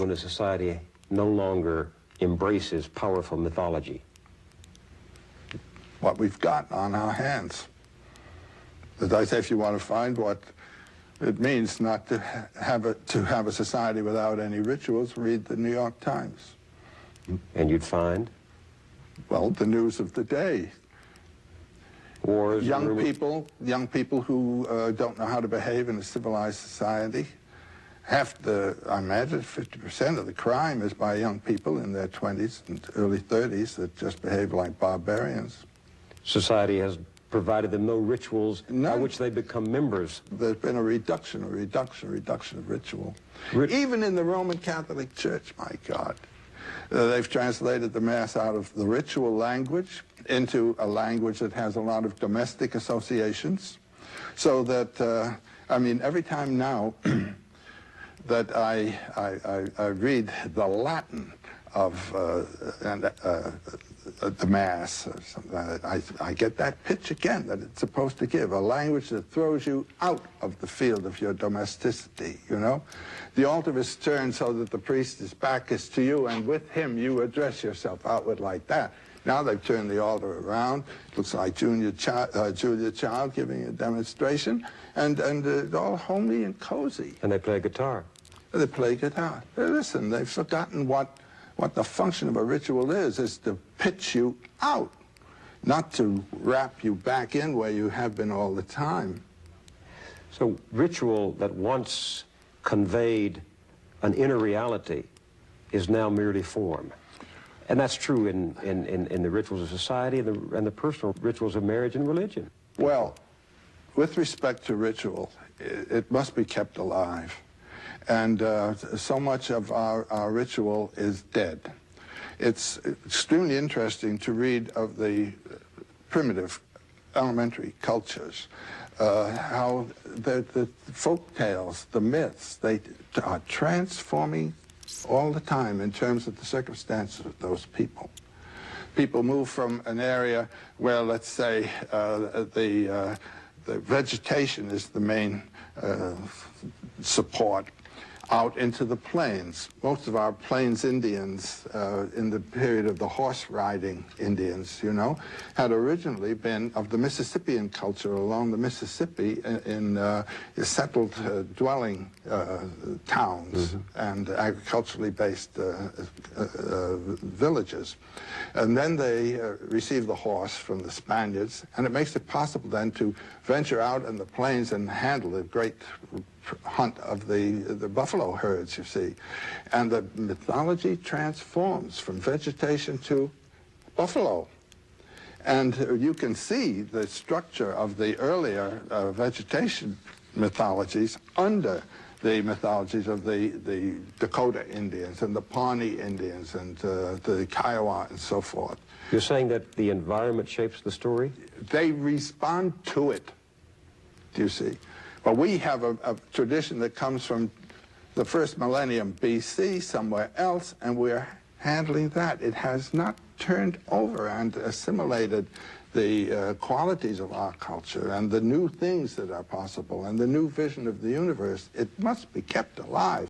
when a society no longer embraces powerful mythology? What we've got on our hands. As I say, if you want to find what it means not to have a society without any rituals, read the New York Times. And you'd find? Well, the news of the day. Wars, young people who don't know how to behave in a civilized society. I imagine 50% of the crime is by young people in their 20s and early 30s that just behave like barbarians. Society has provided them no rituals by which they become members. There's been a reduction of ritual. Even in the Roman Catholic Church, my God. They've translated the Mass out of the ritual language into a language that has a lot of domestic associations. So that, I mean, every time now that I read the Latin of the Mass, or something, I get that pitch again that it's supposed to give, a language that throws you out of the field of your domesticity, you know? The altar is turned so that the priest's back is to you, and with him you address yourself outward like that. Now they've turned the altar around. It looks like Julia Child giving a demonstration, and it's all homey and cozy. And they play guitar. They play guitar. Listen, they've forgotten what the function of a ritual is to pitch you out, not to wrap you back in where you have been all the time. So ritual that once conveyed an inner reality is now merely form. And that's true in the rituals of society and the personal rituals of marriage and religion. Well, with respect to ritual, it must be kept alive. And so much of our ritual is dead. It's extremely interesting to read of the primitive elementary cultures, how the folk tales, the myths, they are transforming all the time in terms of the circumstances of those people. People move from an area where, let's say, the vegetation is the main support, out into the plains. Most of our plains Indians in the period of the horse-riding Indians, you know, had originally been of the Mississippian culture along the Mississippi in settled dwelling towns and agriculturally based villages. And then they received the horse from the Spaniards, and it makes it possible then to venture out in the plains and handle the great hunt of the buffalo herds, you see. And the mythology transforms from vegetation to buffalo. And you can see the structure of the earlier vegetation mythologies under the mythologies of the Dakota Indians and the Pawnee Indians and the Kiowa and so forth. You're saying that the environment shapes the story? They respond to it, do you see? But we have a tradition that comes from the first millennium BC somewhere else, and we're handling that. It has not turned over and assimilated the qualities of our culture and the new things that are possible and the new vision of the universe. It must be kept alive.